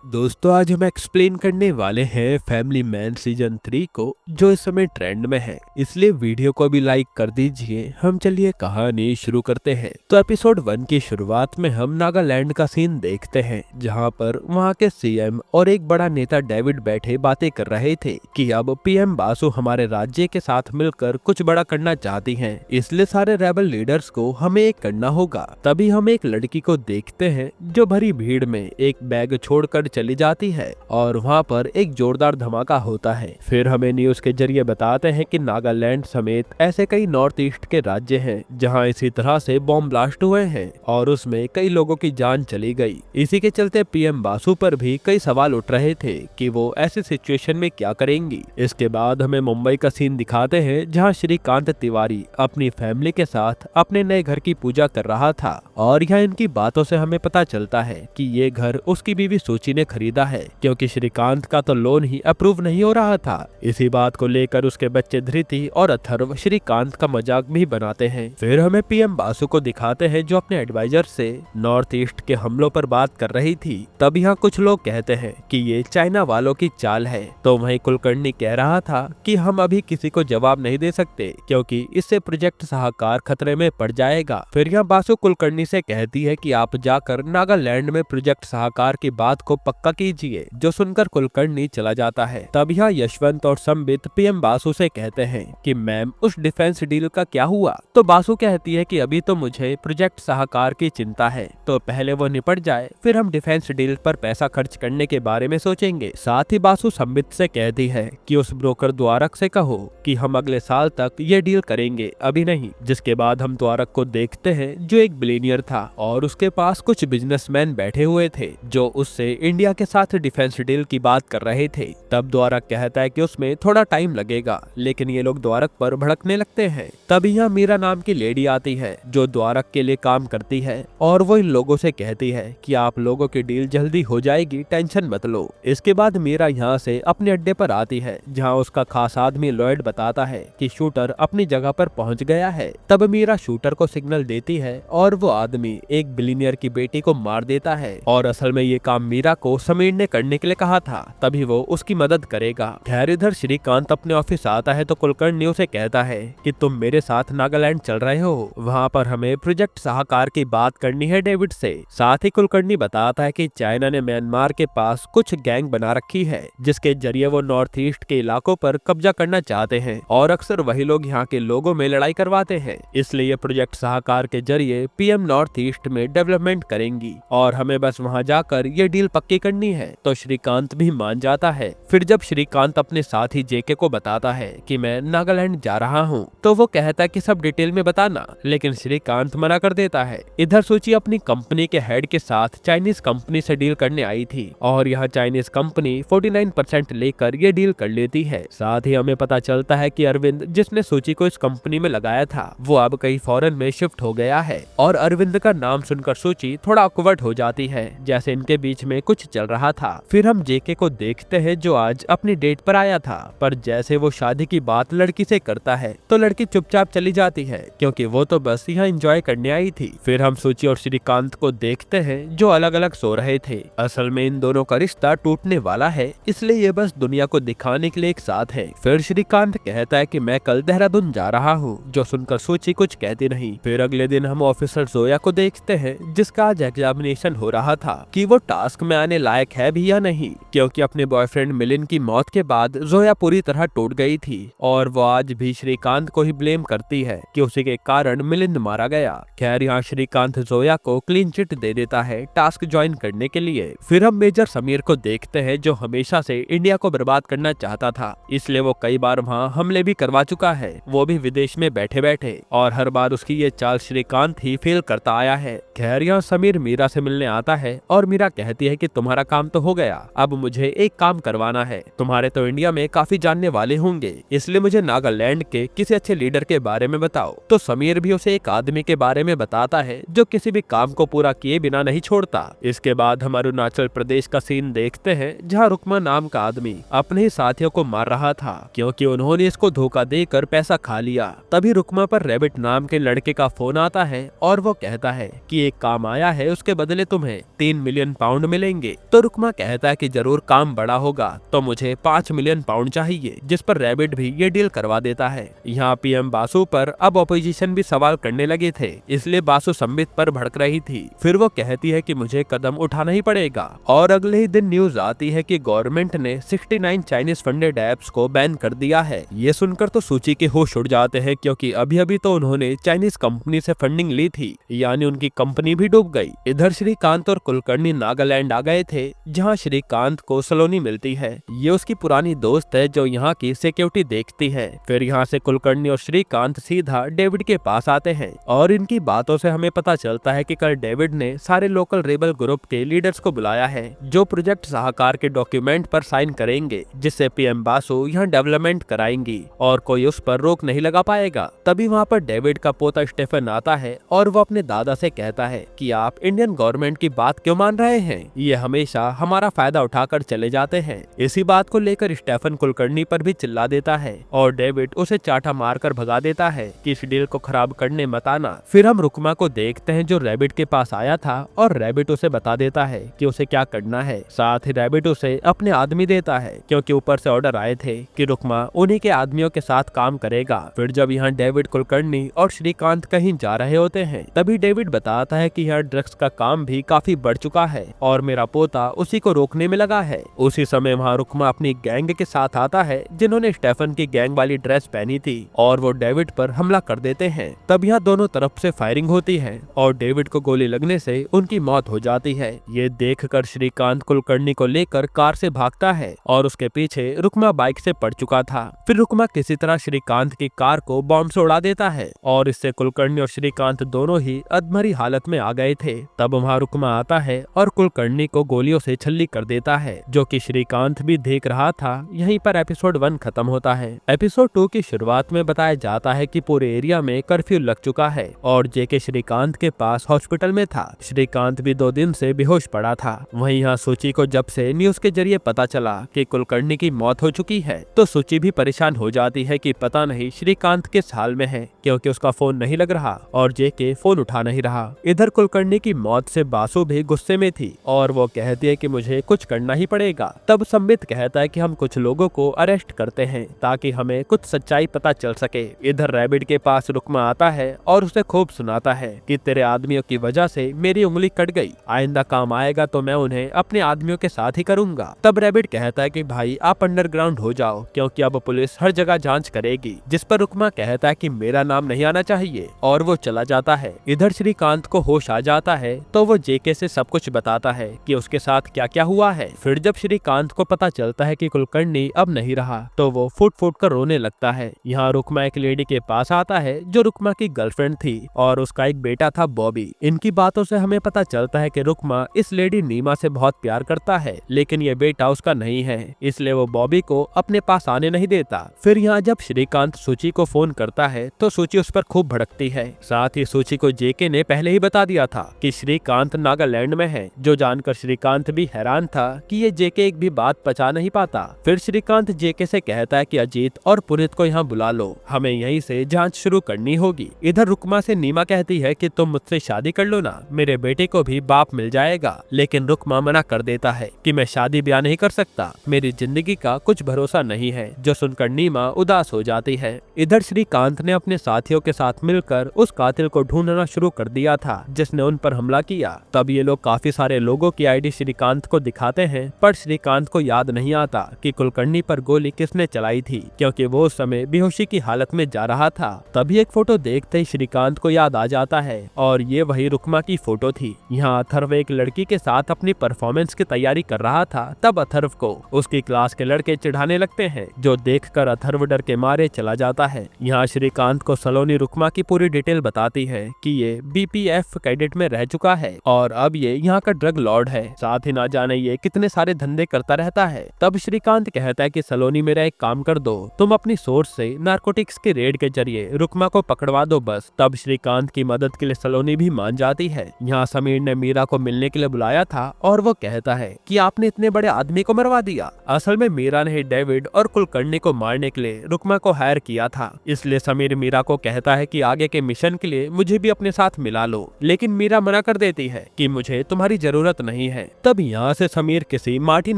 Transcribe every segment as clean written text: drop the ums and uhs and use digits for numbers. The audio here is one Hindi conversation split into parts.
दोस्तों आज हम एक्सप्लेन करने वाले हैं फैमिली मैन सीजन 3 को, जो इस समय ट्रेंड में है। इसलिए वीडियो को भी लाइक कर दीजिए। हम चलिए कहानी शुरू करते हैं। तो एपिसोड 1 की शुरुआत में हम नागालैंड का सीन देखते हैं, जहां पर वहां के सीएम और एक बड़ा नेता डेविड बैठे बातें कर रहे थे कि अब पीएम बासु हमारे राज्य के साथ मिलकर कुछ बड़ा करना चाहती हैं, इसलिए सारे रेबल लीडर्स को हमें एक करना होगा। तभी हम एक लड़की को देखते हैं जो भरी भीड़ में एक बैग छोड़कर चली जाती है और वहाँ पर एक जोरदार धमाका होता है। फिर हमें न्यूज के जरिए बताते हैं कि नागालैंड समेत ऐसे कई नॉर्थ ईस्ट के राज्य हैं जहाँ इसी तरह से बॉम्ब ब्लास्ट हुए हैं और उसमें कई लोगों की जान चली गई। इसी के चलते पीएम बासु पर भी कई सवाल उठ रहे थे कि वो ऐसी सिचुएशन में क्या करेंगी। इसके बाद हमें मुंबई का सीन दिखाते हैं जहाँ श्रीकांत तिवारी अपनी फैमिली के साथ अपने नए घर की पूजा कर रहा था और यहाँ इनकी बातों से हमें पता चलता है कि ये घर उसकी बीवी सूची ने खरीदा है, क्योंकि श्रीकांत का तो लोन ही अप्रूव नहीं हो रहा था। इसी बात को लेकर उसके बच्चे धृति और अथर्व श्रीकांत का मजाक भी बनाते हैं। फिर हमें पीएम बासु को दिखाते हैं जो अपने एडवाइजर से नॉर्थ ईस्ट के हमलों पर बात कर रही थी। तब यहाँ कुछ लोग कहते हैं कि ये चाइना वालों की चाल है, तो वहीं कुलकर्णी कह रहा था कि हम अभी किसी को जवाब नहीं दे सकते क्योंकि इससे प्रोजेक्ट सहाकार खतरे में पड़ जाएगा। फिर यहाँ बासु कुलकर्णी से कहती है कि आप जाकर नागालैंड में प्रोजेक्ट सहाकार की बात को पक्का कीजिए, जो सुनकर कुलकर्णी चला जाता है। तब यहाँ यशवंत और संबित पीएम बासु से कहते हैं कि मैम उस डिफेंस डील का क्या हुआ। तो बासु कहती है कि अभी तो मुझे प्रोजेक्ट सहाकार की चिंता है, तो पहले वो निपट जाए, फिर हम डिफेंस डील पर पैसा खर्च करने के बारे में सोचेंगे। साथ ही बासु संबित से कहती है कि उस ब्रोकर द्वारक से कहो कि हम अगले साल तक ये डील करेंगे, अभी नहीं। जिसके बाद हम द्वारक को देखते हैं जो एक बिलियनियर था और उसके पास कुछ बिजनेसमैन बैठे हुए थे जो उससे इंडिया के साथ डिफेंस डील की बात कर रहे थे। तब द्वारक कहता है कि उसमें थोड़ा टाइम लगेगा, लेकिन ये लोग द्वारक पर भड़कने लगते हैं। तब यहाँ मीरा नाम की लेडी आती है जो द्वारक के लिए काम करती है और वो इन लोगों से कहती है कि आप लोगों की डील जल्दी हो जाएगी, टेंशन मत लो। इसके बाद मीरा यहाँ से अपने अड्डे पर आती है जहाँ उसका खास आदमी लॉयड बताता है कि शूटर अपनी जगह पर पहुँच गया है। तब मीरा शूटर को सिग्नल देती है और वो आदमी एक बिलियनियर की बेटी को मार देता है और असल में ये काम मीरा को समीर ने करने के लिए कहा था, तभी वो उसकी मदद करेगा। खैर इधर श्रीकांत अपने ऑफिस आता है तो कुलकर्णी उसे कहता है कि तुम मेरे साथ नागालैंड चल रहे हो, वहाँ पर हमें प्रोजेक्ट सहाकार की बात करनी है डेविड से। साथ ही कुलकर्णी बताता है कि चाइना ने म्यांमार के पास कुछ गैंग बना रखी है जिसके जरिए वो नॉर्थ ईस्ट के इलाकों पर कब्जा करना चाहते हैं और अक्सर वही लोग यहाँ के लोगों में लड़ाई करवाते हैं। इसलिए प्रोजेक्ट सहाकार के जरिए पीएम नॉर्थ ईस्ट में डेवलपमेंट करेंगी और हमें बस वहाँ जाकर ये डील पक्की करनी है। तो श्रीकांत भी मान जाता है। फिर जब श्रीकांत अपने साथी जेके को बताता है कि मैं नागालैंड जा रहा हूँ, तो वो कहता है कि सब डिटेल में बताना, लेकिन श्रीकांत मना कर देता है। इधर सूची अपनी कंपनी के हेड के साथ चाइनीज कंपनी से डील करने आई थी और यहाँ चाइनीज कंपनी 49% लेकर ये डील कर लेती है। साथ ही हमें पता चलता है कि अरविंद, जिसने सूची को इस कंपनी में लगाया था, वो अब कहीं फॉरेन में शिफ्ट हो गया है और अरविंद का नाम सुनकर सूची थोड़ा ऑकवर्ड हो जाती है, जैसे इनके बीच में कुछ चल रहा था। फिर हम जेके को देखते हैं जो आज अपनी डेट पर आया था, पर जैसे वो शादी की बात लड़की से करता है तो लड़की चुपचाप चली जाती है क्योंकि वो तो बस यहाँ एंजॉय करने आई थी। फिर हम सूची और श्रीकांत को देखते हैं जो अलग अलग सो रहे थे। असल में इन दोनों का रिश्ता टूटने वाला है, इसलिए ये बस दुनिया को दिखाने के लिए एक साथ है। फिर श्रीकांत कहता है कि मैं कल देहरादून जा रहा हूँ, जो सुनकर सूची कुछ कहती नहीं। फिर अगले दिन हम ऑफिसर जोया को देखते हैं जिसका आज एग्जामिनेशन हो रहा था कि वो टास्क में आने लायक है भी या नहीं, क्योंकि अपने बॉयफ्रेंड मिलिंद की मौत के बाद जोया पूरी तरह टूट गई थी और वो आज भी श्रीकांत को ही ब्लेम करती है कि उसी के कारण मिलिंद मारा गया। खैर यहाँ श्रीकांत जोया को क्लीन चिट दे देता है टास्क ज्वाइन करने के लिए। फिर हम मेजर समीर को देखते हैं जो हमेशा से इंडिया को बर्बाद करना चाहता था, इसलिए वो कई बार वहाँ हमले भी करवा चुका है, वो भी विदेश में बैठे बैठे, और हर बार उसकी ये चाल श्रीकांत ही फेल करता आया है। खैर यहाँ समीर मीरा से मिलने आता है और मीरा कहती है कि तुम्हारा काम तो हो गया, अब मुझे एक काम करवाना है। तुम्हारे तो इंडिया में काफी जानने वाले होंगे, इसलिए मुझे नागालैंड के किसी अच्छे लीडर के बारे में बताओ। तो समीर भी उसे एक आदमी के बारे में बताता है जो किसी भी काम को पूरा किए बिना नहीं छोड़ता। इसके बाद हम अरुणाचल प्रदेश का सीन देखते हैं जहाँ रुकमा नाम का आदमी अपने ही साथियों को मार रहा था क्योंकि उन्होंने इसको धोखा देकर पैसा खा लिया। तभी रुकमा पर रैबिट नाम के लड़के का फोन आता है और वो कहता है कि एक काम आया है, उसके बदले तुम्हें 3 मिलियन पाउंड मिलेंगे। चाहिए। तो रुकमा कहता है कि जरूर काम बड़ा होगा, तो मुझे 5 मिलियन पाउंड चाहिए, जिस पर रैबिट भी ये डील करवा देता है। यहाँ पीएम बासु पर अब ऑपोजिशन भी सवाल करने लगे थे, इसलिए बासु संबित पर भड़क रही थी। फिर वो कहती है कि मुझे कदम उठाना ही पड़ेगा, और अगले ही दिन न्यूज आती है कि गवर्नमेंट ने 69 चाइनीज फंडेड एप्स को बैन कर दिया है। ये सुनकर तो सूची के होश उड़ जाते हैं, क्योंकि अभी अभी तो उन्होंने चाइनीज कंपनी से फंडिंग ली थी, यानी उनकी कंपनी भी डूब गई। इधर श्रीकांत और कुलकर्णी नागालैंड आ गए थे, जहाँ श्रीकांत को सलोनी मिलती है। ये उसकी पुरानी दोस्त है जो यहाँ की सिक्योरिटी देखती है। फिर यहाँ से कुलकर्णी और श्रीकांत सीधा डेविड के पास आते हैं, और इनकी बातों से हमें पता चलता है कि कल डेविड ने सारे लोकल रेबल ग्रुप के लीडर्स को बुलाया है, जो प्रोजेक्ट साहकार के डॉक्यूमेंट पर साइन करेंगे, जिससे पीएम बासु यहाँ डेवलपमेंट कराएंगी और कोई उस पर रोक नहीं लगा पाएगा। तभी वहाँ पर डेविड का पोता स्टेफन आता है, और वो अपने दादा से कहता है कि आप इंडियन गवर्नमेंट की बात क्यों मान रहे हैं, ये हमेशा हमारा फायदा उठाकर चले जाते हैं। इसी बात को लेकर स्टेफन कुलकर्णी पर भी चिल्ला देता है, और डेविड उसे चाटा मारकर भगा देता है कि इस डील को खराब करने मत आना। फिर हम रुकमा को देखते हैं, जो रैबिट के पास आया था, और रैबिट उसे बता देता है कि उसे क्या करना है। साथ ही रैबिट उसे अपने आदमी देता है, क्योंकि ऊपर से ऑर्डर आए थे कि रुकमा उन्हीं के आदमियों के साथ काम करेगा। फिर जब यहाँ डेविड, कुलकर्णी और श्रीकांत कहीं जा रहे होते हैं, तभी डेविड बताता है कि यहाँ ड्रग्स का काम भी काफी बढ़ चुका है, और मेरा पोता उसी को रोकने में लगा है। उसी समय वहाँ रुकमा अपनी गैंग के साथ आता है, जिन्होंने स्टेफन की गैंग वाली ड्रेस पहनी थी, और वो डेविड पर हमला कर देते हैं। तब यहाँ दोनों तरफ से फायरिंग होती है, और डेविड को गोली लगने से उनकी मौत हो जाती है। ये देखकर श्रीकांत कुलकर्णी को लेकर कार से भागता है, और उसके पीछे रुकमा बाइक से पड़ चुका था। फिर रुकमा किसी तरह श्रीकांत की कार को बॉम्ब से उड़ा देता है, और इससे कुलकर्णी और श्रीकांत दोनों ही अधमरी हालत में आ गए थे। तब वहाँ रुकमा आता है और कुलकर्णी को गोलियों से छल्ली कर देता है, जो कि श्रीकांत भी देख रहा था। यहीं पर एपिसोड 1 खत्म होता है। एपिसोड 2 की शुरुआत में बताया जाता है कि पूरे एरिया में कर्फ्यू लग चुका है, और जेके श्रीकांत के पास हॉस्पिटल में था। श्रीकांत भी 2 दिन से बेहोश पड़ा था। वहीं यहाँ सूची को जब से न्यूज के जरिए पता चला कि कुलकर्णी की मौत हो चुकी है, तो सूची भी परेशान हो जाती है कि पता नहीं श्रीकांत किस हाल में है, क्योंकि उसका फोन नहीं लग रहा और जेके फोन उठा नहीं रहा। इधर कुलकर्णी की मौत से बासु भी गुस्से में थी, और वो कहती है कि मुझे कुछ करना ही पड़ेगा। तब संबित कहता है कि हम कुछ लोगों को अरेस्ट करते हैं, ताकि हमें कुछ सच्चाई पता चल सके। इधर रैबिट के पास रुकमा आता है, और उसे खूब सुनाता है कि तेरे आदमियों की वजह से मेरी उंगली कट गई, आइंदा काम आएगा तो मैं उन्हें अपने आदमियों के साथ ही करूंगा। तब रैबिट कहता है कि भाई आप अंडरग्राउंड हो जाओ, क्योंकि अब पुलिस हर जगह जांच करेगी। जिस पर रुकमा कहता है कि मेरा नाम नहीं आना चाहिए, और वो चला जाता है। इधर श्रीकांत को होश आ जाता है, तो वो जेके से सब कुछ बताता है कि उसके साथ क्या क्या हुआ है। फिर जब श्रीकांत को पता चलता है कि कुलकर्णी अब नहीं रहा, तो वो फुट फुट कर रोने लगता है। यहाँ रुकमा एक लेडी के पास आता है, जो रुकमा की गर्लफ्रेंड थी, और उसका एक बेटा था बॉबी। इनकी बातों से हमें पता चलता है कि रुकमा इस लेडी नीमा से बहुत प्यार करता है, लेकिन ये बेटा उसका नहीं है, इसलिए वो बॉबी को अपने पास आने नहीं देता। फिर यहाँ जब श्रीकांत सूची को फोन करता है, तो सूची उस पर खूब भड़कती है। साथ ही सूची को जेके ने पहले ही बता दिया था कि श्रीकांत नागालैंड में है, जो जानकर श्रीकांत भी हैरान था कि ये जेके एक भी बात पचा नहीं पाता। फिर श्रीकांत जेके से कहता है कि अजीत और पुनीत को यहाँ बुला लो, हमें यहीं से जांच शुरू करनी होगी। इधर रुकमा से नीमा कहती है कि तुम मुझसे शादी कर लो ना, मेरे बेटे को भी बाप मिल जाएगा। लेकिन रुकमा मना कर देता है कि मैं शादी ब्याह नहीं कर सकता, मेरी जिंदगी का कुछ भरोसा नहीं है। जो सुनकर नीमा उदास हो जाती है। इधर श्रीकांत ने अपने साथियों के साथ मिलकर उस कातिल को ढूंढना शुरू कर दिया था, जिसने उन पर हमला किया। तब ये लोग काफी सारे लोगों की आईडी श्रीकांत को दिखाते हैं, पर श्रीकांत को याद नहीं आता कि कुलकर्णी पर गोली किसने चलाई थी, क्योंकि वो उस समय बेहोशी की हालत में जा रहा था। तभी एक फोटो देखते ही श्रीकांत को याद आ जाता है, और ये वही रुकमा की फोटो थी। यहाँ अथर्व एक लड़की के साथ अपनी परफॉर्मेंस की तैयारी कर रहा था। तब अथर्व को उसकी क्लास के लड़के चिढ़ाने लगते हैं, जो देखकर अथर्व डर के मारे चला जाता है। यहाँ श्रीकांत को सलोनी रुकमा की पूरी डिटेल बताती है कि ये बीपीएफ कैडेट में रह चुका है, और अब ये यहाँ का ड्रग लॉर्ड है। साथ ही ना जाने ये कितने सारे धंधे करता रहता है। तब श्रीकांत कहता है कि सलोनी मेरा एक काम कर दो, तुम अपनी सोर्स से नारकोटिक्स के रेड के जरिए रुकमा को पकड़वा दो बस। तब श्रीकांत की मदद के लिए सलोनी भी मान जाती है। यहाँ समीर ने मीरा को मिलने के लिए बुलाया था, और वो कहता है कि आपने इतने बड़े आदमी को मरवा दिया। असल में मीरा ने डेविड और कुलकर्णी को मारने के लिए रुकमा को हायर किया था, इसलिए समीर मीरा को कहता है कि आगे के मिशन के लिए मुझे भी अपने साथ मिला लो। लेकिन मीरा मना कर देती है कि मुझे तुम्हारी जरूरत नहीं है, हैं। तब यहाँ से समीर किसी मार्टिन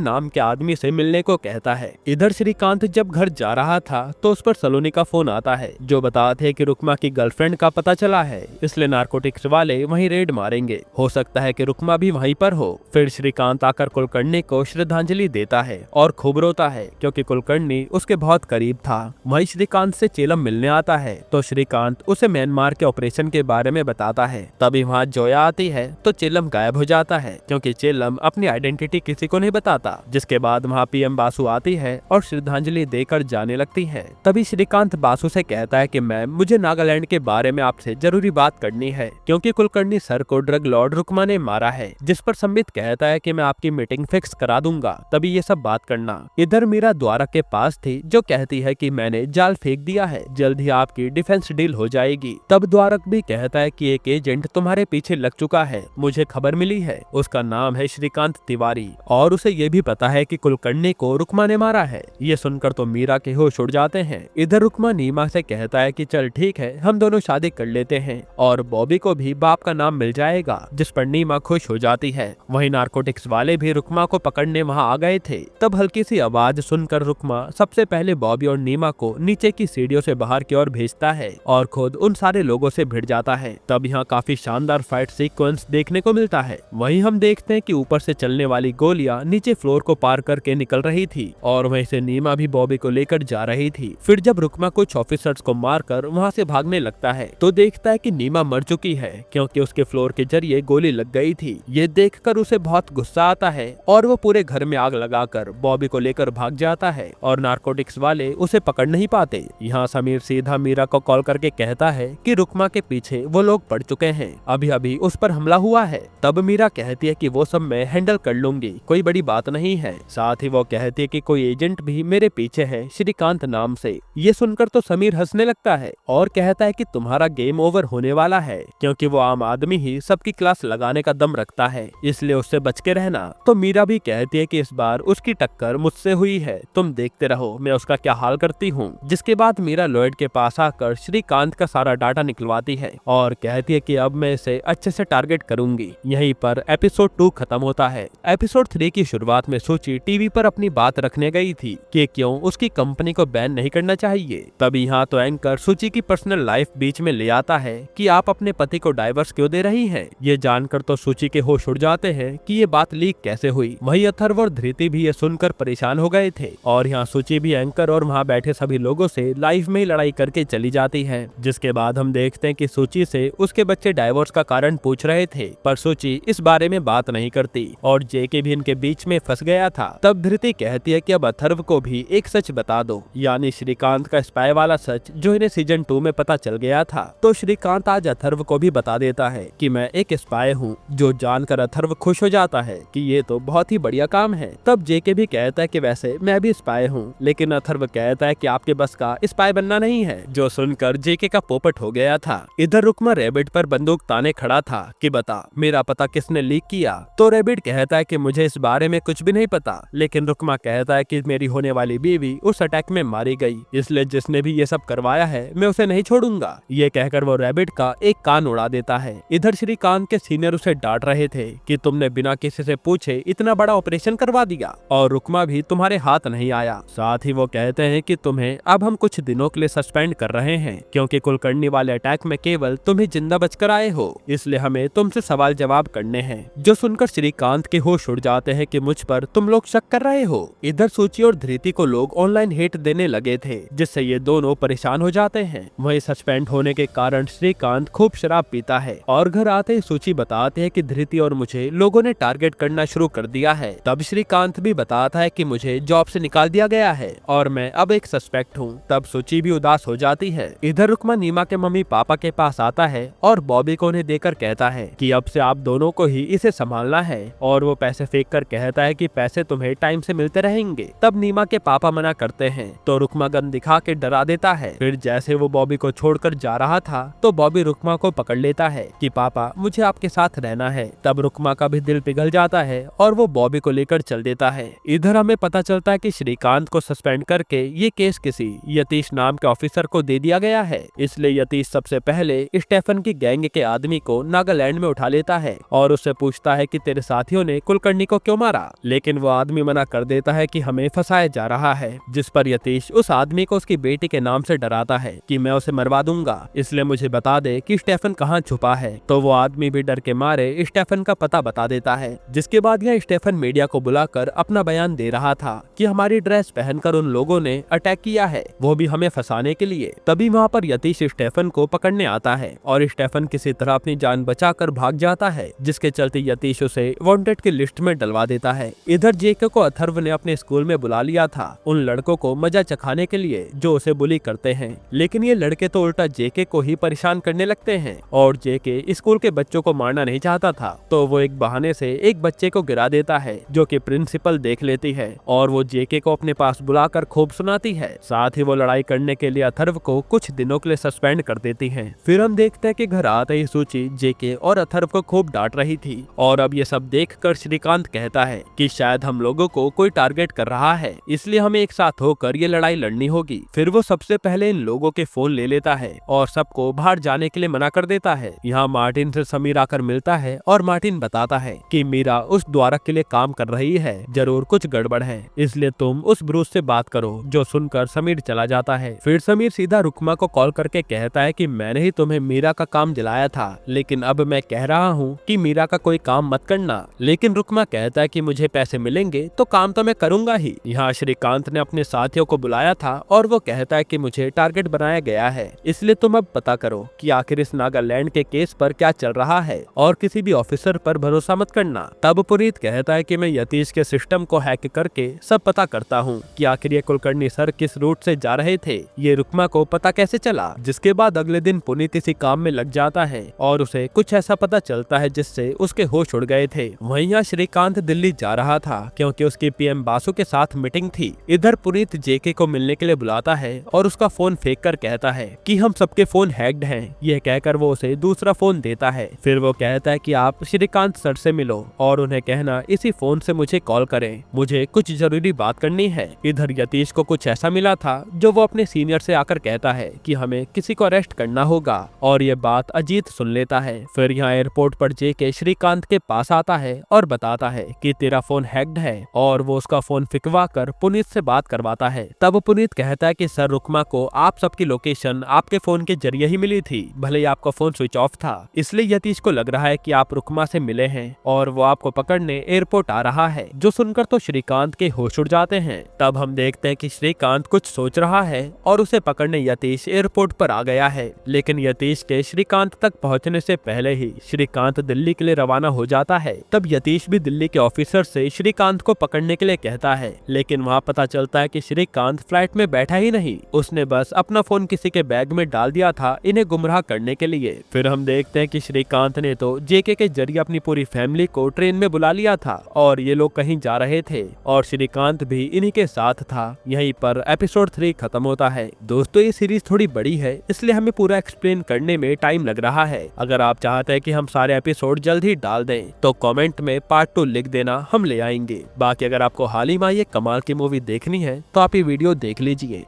नाम के आदमी से मिलने को कहता है। इधर श्रीकांत जब घर जा रहा था तो उस पर सलोनी का फोन आता है जो बताते हैं कि रुकमा की गर्लफ्रेंड का पता चला है, इसलिए नारकोटिक्स वाले वहीं रेड मारेंगे। हो सकता है कि रुकमा भी वहीं पर हो। फिर श्रीकांत आकर कुलकर्णी को श्रद्धांजलि देता है और खूब रोता है क्योंकि कुलकर्णी उसके बहुत करीब था। वहीं श्रीकांत से चेलम मिलने आता है तो श्रीकांत उसे म्यांमार के ऑपरेशन के बारे में बताता है। तभी वहाँ जोया आती है तो चेलम गायब हो जाता है क्योंकि चेलम अपनी आइडेंटिटी किसी को नहीं बताता। जिसके बाद वहाँ पीएम बासु आती है और श्रद्धांजलि देकर जाने लगती है। तभी श्रीकांत बासु से कहता है कि मैम, मुझे नागालैंड के बारे में आपसे जरूरी बात करनी है क्योंकि कुलकर्णी सर को ड्रग लॉर्ड रुकमा ने मारा है। जिस पर संबित कहता है कि मैं आपकी मीटिंग फिक्स करा दूंगा, तभी ये सब बात करना। इधर मीरा द्वारक के पास थी जो कहती है कि मैंने जाल फेंक दिया है, जल्द ही आपकी डिफेंस डील हो जाएगी। तब द्वारक भी कहता है कि एक एजेंट तुम्हारे पीछे लग चुका है, मुझे खबर मिली है, उसका नाम है श्रीकांत तिवारी और उसे ये भी पता है कि कुलकर्णी को रुकमा ने मारा है। ये सुनकर तो मीरा के होश उड़ जाते हैं। इधर रुकमा नीमा से कहता है कि चल ठीक है, हम दोनों शादी कर लेते हैं और बॉबी को भी बाप का नाम मिल जाएगा, जिस पर नीमा खुश हो जाती है। वहीं नारकोटिक्स वाले भी रुकमा को पकड़ने वहां आ गए थे। तब हल्की सी आवाज सुनकर रुकमा सबसे पहले बॉबी और नीमा को नीचे की सीढ़ियों से बाहर की ओर भेजता है और खुद उन सारे लोगों से भिड़ जाता है। तब यहाँ काफी शानदार फाइट सीक्वेंस देखने को मिलता है। वहीं हम देखते हैं कि ऊपर से चलने वाली गोलियां नीचे फ्लोर को पार करके निकल रही थी और वहीं से नीमा भी बॉबी को लेकर जा रही थी। फिर जब रुकमा कुछ ऑफिसर्स को मारकर वहां से भागने लगता है तो देखता है कि नीमा मर चुकी है क्योंकि उसके फ्लोर के जरिए गोली लग गई थी। ये देखकर उसे बहुत गुस्सा आता है और वो पूरे घर में आग लगाकर बॉबी को लेकर भाग जाता है और नारकोटिक्स वाले उसे पकड़ नहीं पाते। यहाँ समीर सीधा मीरा को कॉल करके कहता है कि रुकमा के पीछे वो लोग पड़ चुके हैं, अभी अभी उस पर हमला हुआ है। तब मीरा कहती है कि वो सब मैं हैंडल कर लूंगी, कोई बड़ी बात नहीं है। साथ ही वो कहती है कि कोई एजेंट भी मेरे पीछे है श्रीकांत नाम से। ये सुनकर तो समीर हंसने लगता है और कहता है कि तुम्हारा गेम ओवर होने वाला है क्योंकि वो आम आदमी ही सबकी क्लास लगाने का दम रखता है, इसलिए उससे बच के रहना। तो मीरा भी कहती है कि इस बार उसकी टक्कर मुझसे हुई है, तुम देखते रहो मैं उसका क्या हाल करती हूँ। जिसके बाद मीरा लॉयड के पास आकर श्रीकांत का सारा डाटा निकलवाती है और कहती है कि अब मैं इसे अच्छे से टारगेट करूंगी। यहीं पर एपिसोड 2 खत्म होता है। एपिसोड 3 की शुरुआत में सूची टीवी पर अपनी बात रखने गई थी कि क्यों उसकी कंपनी को बैन नहीं करना चाहिए। तब यहाँ तो एंकर सूची की पर्सनल लाइफ बीच में ले आता है कि आप अपने पति को डाइवर्स क्यों दे रही हैं। ये जानकर तो सूची के होश उड़ जाते हैं कि ये बात लीक कैसे हुई। वहीं अथर्व और धृति भी ये सुनकर परेशान हो गए थे और यहाँ सूची भी एंकर और वहाँ बैठे सभी लोगों से लाइव में ही लड़ाई करके चली जाती है। जिसके बाद हम देखते हैं कि सूची से उसके बच्चे डाइवोर्स का कारण पूछ रहे थे पर सूची इस बारे में बात नहीं करती और जेके भी इनके बीच में फंस गया था। तब धृति कहती है कि अब अथर्व को भी एक सच बता दो, यानी श्रीकांत का स्पाई वाला सच जो इन्हें सीजन 2 में पता चल गया था। तो श्रीकांत आज अथर्व को भी बता देता है कि मैं एक स्पाई हूँ, जो जानकर अथर्व खुश हो जाता है कि ये तो बहुत ही बढ़िया काम है। तब जेके भी कहता है कि वैसे मैं भी स्पाई हूँ, लेकिन अथर्व कहता है कि आपके बस का स्पाई बनना नहीं है, जो सुनकर जेके का पोपट हो गया था। इधर रुकमा रैबिट पर बंदूक ताने खड़ा था कि बता मेरा पता किसने लीक किया। तो रैबिट कहता है कि मुझे इस बारे में कुछ भी नहीं पता, लेकिन रुकमा कहता है कि मेरी होने वाली बीवी उस अटैक में मारी गई, इसलिए जिसने भी ये सब करवाया है मैं उसे नहीं छोड़ूंगा। ये कहकर वो रैबिट का एक कान उड़ा देता है। इधर श्रीकांत के सीनियर उसे डांट रहे थे कि तुमने बिना किसी से पूछे इतना बड़ा ऑपरेशन करवा दिया और रुकमा भी तुम्हारे हाथ नहीं आया। साथ ही वो कहते हैं कि तुम्हें अब हम कुछ दिनों के लिए सस्पेंड कर रहे हैं क्योंकि कुलकर्णी वाले अटैक में केवल तुम ही जिंदा बचकर आए हो, इसलिए हमें तुमसे सवाल जवाब करने हैं। जो सुनकर श्रीकांत के होश उड़ जाते हैं कि मुझ पर तुम लोग शक कर रहे हो। इधर सूची और धृति को लोग ऑनलाइन हेट देने लगे थे, जिससे ये दोनों परेशान हो जाते हैं। वहीं सस्पेंड होने के कारण श्रीकांत खूब शराब पीता है और घर आते ही सूची बताते हैं कि धृति और मुझे लोगों ने टारगेट करना शुरू कर दिया है। तब श्रीकांत भी बताता है कि मुझे जॉब से निकाल दिया गया है और मैं अब एक सस्पेक्ट हूँ। तब सूची भी उदास हो जाती है। इधर रुकमा नीमा के मम्मी पापा के पास आता है और बॉबी को उन्हें देकर कहता है कि अब से आप दोनों को ही इसे संभालना है और वो पैसे फेंक कर कहता है कि पैसे तुम्हें टाइम से मिलते रहेंगे। तब नीमा के पापा मना करते हैं तो रुकमा गन दिखा के डरा देता है। फिर जैसे वो बॉबी को छोड़कर जा रहा था तो बॉबी रुकमा को पकड़ लेता है कि पापा मुझे आपके साथ रहना है। तब रुकमा का भी दिल पिघल जाता है और वो बॉबी को लेकर चल देता है। इधर हमें पता चलता है कि श्रीकांत को सस्पेंड करके ये केस किसी यतीश नाम के ऑफिसर को दे दिया गया है, इसलिए यतीश सबसे पहले स्टेफन की गैंग के आदमी को नागालैंड में उठा लेता है और उससे पूछता है कि तेरे तेरे साथियों ने कुलकर्णी को क्यों मारा, लेकिन वो आदमी मना कर देता है कि हमें फंसाया जा रहा है, जिस पर यतीश उस आदमी को उसकी बेटी के नाम से डराता है कि मैं उसे मरवा दूंगा, इसलिए मुझे बता दे कि स्टेफन कहाँ छुपा है। तो वो आदमी भी डर के मारे स्टेफन का पता बता देता है। जिसके बाद यह स्टेफन मीडिया को बुलाकर अपना बयान दे रहा था कि हमारी ड्रेस पहनकर उन लोगों ने अटैक किया है, वो भी हमें फंसाने के लिए। तभी वहाँ पर यतीश स्टेफन को पकड़ने आता है और स्टेफन किसी तरह अपनी जान बचाकर भाग जाता है, जिसके चलते यतीश उसे वांटेड की लिस्ट में डलवा देता है। इधर जेके को अथर्व ने अपने स्कूल में बुला लिया था उन लड़कों को मजा चखाने के लिए जो उसे बुली करते हैं, लेकिन ये लड़के तो उल्टा जेके को ही परेशान करने लगते हैं और जेके स्कूल के बच्चों को मारना नहीं चाहता था, तो वो एक बहाने से एक बच्चे को गिरा देता है, जो कि प्रिंसिपल देख लेती है और वो जेके को अपने पास बुलाकर खूब सुनाती है। साथ ही वो लड़ाई करने के लिए अथर्व को कुछ दिनों के लिए सस्पेंड कर देती है। फिर हम देखते हैं कि घर आते ही सूची जेके और अथर्व को खूब डांट रही थी और अब ये सब देखकर श्रीकांत कहता है कि शायद हम लोगों को कोई टारगेट कर रहा है, इसलिए हमें एक साथ होकर ये लड़ाई लड़नी होगी। फिर वो सबसे पहले इन लोगों के फोन ले लेता है और सबको बाहर जाने के लिए मना कर देता है। यहाँ मार्टिन से समीर आकर मिलता है और मार्टिन बताता है कि मीरा उस द्वारक के लिए काम कर रही है, जरूर कुछ गड़बड़ है, इसलिए तुम उस ब्रूस से बात करो। जो सुनकर समीर चला जाता है। फिर समीर सीधा रुकमा को कॉल करके कहता है कि मैंने ही तुम्हें मीरा का काम दिलाया था, लेकिन अब मैं कह रहा हूँ कि मीरा का कोई काम मत करना। लेकिन रुकमा कहता है कि मुझे पैसे मिलेंगे तो काम तो मैं करूंगा ही। यहाँ श्रीकांत ने अपने साथियों को बुलाया था और वो कहता है कि मुझे टारगेट बनाया गया है, इसलिए तुम अब पता करो कि आखिर इस नागालैंड के केस पर क्या चल रहा है और किसी भी ऑफिसर पर भरोसा मत करना। तब पुनीत कहता है कि मैं यतीश के सिस्टम को हैक करके सब पता करता हूँ कि आखिर ये कुलकर्णी सर किस रूट से जा रहे थे, ये रुकमा को पता कैसे चला। जिसके बाद अगले दिन पुनीत इसी काम में लग जाता है और उसे कुछ ऐसा पता चलता है जिससे उसके होश उड़ गए थे। वहीं यहाँ श्रीकांत दिल्ली जा रहा था क्योंकि उसकी पीएम बासु के साथ मीटिंग थी। इधर पुनीत जेके को मिलने के लिए बुलाता है और उसका फोन फेंक कर कहता है कि हम सबके फोन हैक्ड हैं। यह कहकर वो उसे दूसरा फोन देता है। फिर वो कहता है कि आप श्रीकांत सर से मिलो और उन्हें कहना इसी फोन से मुझे कॉल करें, मुझे कुछ जरूरी बात करनी है। इधर यतीश को कुछ ऐसा मिला था जो वो अपने सीनियर से आकर कहता है कि हमें किसी को अरेस्ट करना होगा और ये बात अजीत सुन लेता है। फिर यहाँ एयरपोर्ट पर जेके श्रीकांत के पास आता है और बताता है कि तेरा फोन हैक्ड है और वो उसका फोन फिकवा कर पुनीत से बात करवाता है। तब पुनीत कहता है कि सर रुकमा को आप सबकी लोकेशन आपके फोन के जरिए ही मिली थी, भले ही आपका फोन स्विच ऑफ था, इसलिए यतीश को लग रहा है कि आप रुकमा से मिले हैं और वो आपको पकड़ने एयरपोर्ट आ रहा है। जो सुनकर तो श्रीकांत के होश उड़ जाते हैं। तब हम देखते हैं कि श्रीकांत कुछ सोच रहा है और उसे पकड़ने यतीश एयरपोर्ट पर आ गया है, लेकिन यतीश के श्रीकांत तक पहुंचने से पहले ही श्रीकांत दिल्ली के लिए रवाना हो जाता है। तब यतीश भी दिल्ली के ऑफिसर से श्रीकांत को पकड़ने के लिए कहता है, लेकिन वहाँ पता चलता है कि श्रीकांत फ्लाइट में बैठा ही नहीं, उसने बस अपना फोन किसी के बैग में डाल दिया था इन्हें गुमराह करने के लिए। फिर हम देखते हैं कि श्रीकांत ने तो जेके के जरिए अपनी पूरी फैमिली को ट्रेन में बुला लिया था और ये लोग कहीं जा रहे थे और श्रीकांत भी इन्हीं के साथ था। यहीं पर एपिसोड 3 खत्म होता है। दोस्तों ये सीरीज थोड़ी बड़ी है, इसलिए हमें पूरा एक्सप्लेन करने में टाइम लग रहा है। अगर आप चाहते हैं कि हम सारे एपिसोड जल्द ही डाल दें तो कमेंट में पार्ट 2 लिख देना, हम ले आएंगे। बाकी अगर आपको हाल ही में ये कमाल की मूवी देखनी है तो आप ये वीडियो देख लीजिए।